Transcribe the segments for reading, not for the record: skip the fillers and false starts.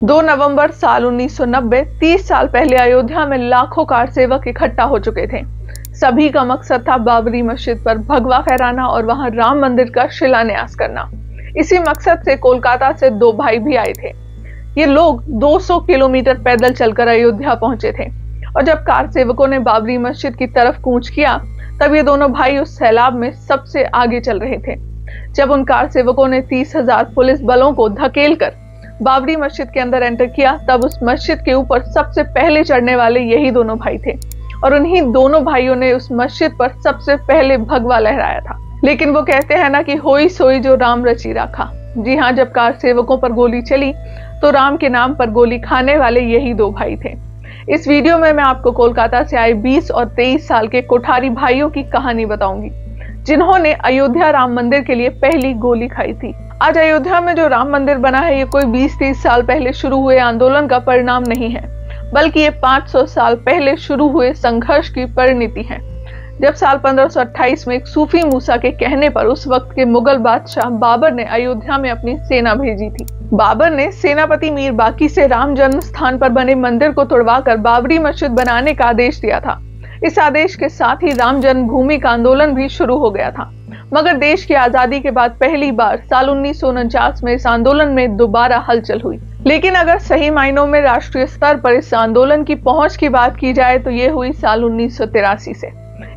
2 नवंबर साल 1990, 30 साल पहले अयोध्या में लाखों कार सेवक इकट्ठा हो चुके थे। सभी का मकसद था बाबरी मस्जिद पर भगवा फहराना और वहां राम मंदिर का शिलान्यास करना। इसी मकसद से कोलकाता से 2 भाई भी आए थे। ये लोग 200 किलोमीटर पैदल चलकर अयोध्या पहुंचे थे और जब कार सेवकों ने बाबरी मस्जिद की तरफ कूच किया, तब ये दोनों भाई उस सैलाब में सबसे आगे चल रहे थे। जब उन कार सेवकों ने 30,000 पुलिस बलों को धकेलकर बाबरी मस्जिद के अंदर एंटर किया, तब उस मस्जिद के ऊपर सबसे पहले चढ़ने वाले यही दोनों भाई थे और उन्हीं दोनों भाइयों ने उस मस्जिद पर सबसे पहले भगवा लहराया था। लेकिन वो कहते हैं ना कि होई सोई जो राम रची राखा। जी हाँ, जब कार सेवकों पर गोली चली तो राम के नाम पर गोली खाने वाले यही 2 भाई थे। इस वीडियो में मैं आपको कोलकाता से आए 20 और 23 साल के कोठारी भाइयों की कहानी बताऊंगी, जिन्होंने अयोध्या राम मंदिर के लिए पहली गोली खाई थी। आज अयोध्या में जो राम मंदिर बना है, ये कोई 20-30 साल पहले शुरू हुए आंदोलन का परिणाम नहीं है, बल्कि ये 500 साल पहले शुरू हुए संघर्ष की परिणति है। जब साल 1528 में एक सूफी मूसा के कहने पर उस वक्त के मुगल बादशाह बाबर ने अयोध्या में अपनी सेना भेजी थी। बाबर ने सेनापति मीर बाकी से राम जन्म स्थान पर बने मंदिर को तुड़वाकर बाबरी मस्जिद बनाने का आदेश दिया था। इस आदेश के साथ ही राम जन्मभूमि का आंदोलन भी शुरू हो गया था। मगर देश की आजादी के बाद पहली बार साल 1949 में इस आंदोलन में दोबारा हलचल हुई। लेकिन अगर सही मायनों में राष्ट्रीय स्तर पर इस आंदोलन की पहुंच की बात की जाए तो ये हुई साल 1983 से।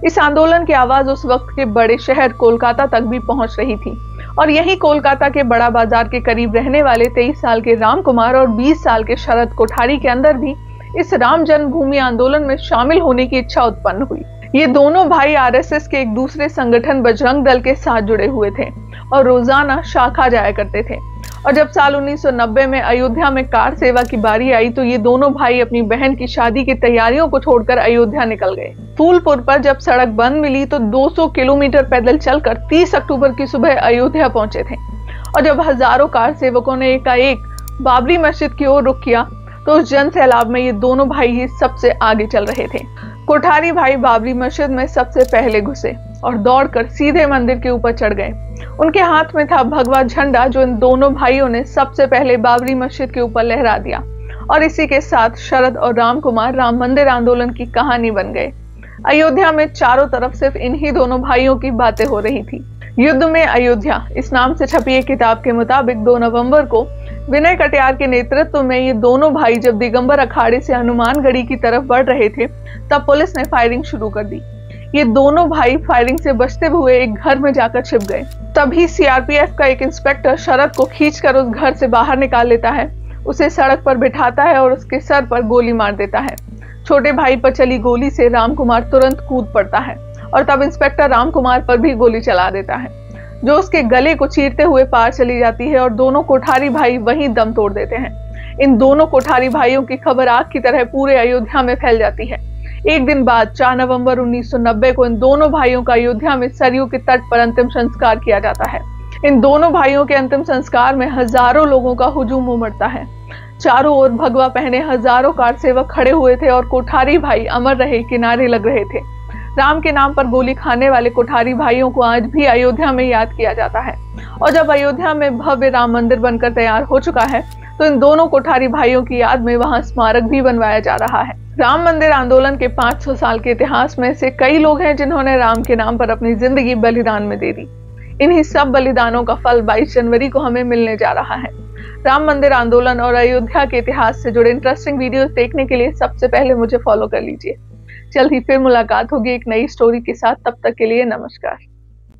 इस आंदोलन की आवाज उस वक्त के बड़े शहर कोलकाता तक भी पहुंच रही थी और यही कोलकाता के बड़ा बाजार के करीब रहने वाले 23 साल के राम कुमार और 20 साल के शरद कोठारी के अंदर भी इस राम जन्मभूमि आंदोलन में शामिल होने की इच्छा उत्पन्न हुई। ये दोनों भाई आरएसएस के एक दूसरे संगठन बजरंग दल के साथ जुड़े हुए थे और रोजाना शाखा जाया करते थे। और जब साल 1990 में अयोध्या में कार सेवा की बारी आई तो ये दोनों भाई अपनी बहन की शादी की तैयारियों को छोड़कर अयोध्या निकल गए। फूलपुर पर जब सड़क बंद मिली तो 200 किलोमीटर पैदल चलकर 30 अक्टूबर की सुबह अयोध्या पहुंचे थे और जब हजारों कार सेवकों ने एकाएक बाबरी मस्जिद की ओर रुख किया तो उस जन सैलाब में ये दोनों भाई ही सबसे आगे चल रहे थे। कोठारी भाई बाबरी मस्जिद में सबसे पहले घुसे और दौड़कर सीधे मंदिर के ऊपर चढ़ गए। उनके हाथ में था भगवा झंडा जो इन दोनों भाइयों ने सबसे पहले बाबरी मस्जिद के ऊपर लहरा दिया और इसी के साथ शरद और राम कुमार राम मंदिर आंदोलन की कहानी बन गए। अयोध्या में चारों तरफ सिर्फ इन्हीं दोनों भाइयों की बातें हो रही थी। युद्ध में अयोध्या इस नाम से छपी एक किताब के मुताबिक 2 नवंबर को विनय कटियार के नेतृत्व में ये दोनों भाई जब दिगंबर अखाड़े से हनुमानगढ़ी की तरफ बढ़ रहे थे, तब पुलिस ने फायरिंग शुरू कर दी। ये दोनों भाई फायरिंग से बचते हुए एक घर में जाकर छिप गए। तभी सीआरपीएफ का एक इंस्पेक्टर शरद को खींचकर उस घर से बाहर निकाल लेता है, उसे सड़क पर बिठाता है और उसके सर पर गोली मार देता है। छोटे भाई पर चली गोली से राम कुमार तुरंत कूद पड़ता है और तब इंस्पेक्टर राम कुमार पर भी गोली चला देता है, जो उसके गले को चीरते हुए पार चली जाती है और दोनों कोठारी भाई वहीं दम तोड़ देते हैं। इन दोनों कोठारी भाइयों की खबर आग की तरह पूरे अयोध्या में फैल जाती है। एक दिन बाद 4 नवंबर 1990 को इन दोनों भाइयों का अयोध्या में सरयू के तट पर अंतिम संस्कार किया जाता है। इन दोनों भाइयों के अंतिम संस्कार में हजारों लोगों का हुजूम उमड़ता है। चारों ओर भगवा पहने हजारों कार सेवक खड़े हुए थे और कोठारी भाई अमर रहे के नारे लग रहे थे। राम के नाम पर गोली खाने वाले कोठारी भाइयों को आज भी अयोध्या में याद किया जाता है और जब अयोध्या में भव्य राम मंदिर बनकर तैयार हो चुका है तो इन दोनों कोठारी भाइयों की याद में वहां स्मारक भी बनवाया जा रहा है। राम मंदिर आंदोलन के 500 साल के इतिहास में से कई लोग हैं जिन्होंने राम के नाम पर अपनी जिंदगी बलिदान में दे दी। इन्हीं सब बलिदानों का फल 22 जनवरी को हमें मिलने जा रहा है। राम मंदिर आंदोलन और अयोध्या के इतिहास से जुड़े इंटरेस्टिंग वीडियोस देखने के लिए सबसे पहले मुझे फॉलो कर लीजिए। जल्द ही फिर मुलाकात होगी एक नई स्टोरी के साथ। तब तक के लिए नमस्कार।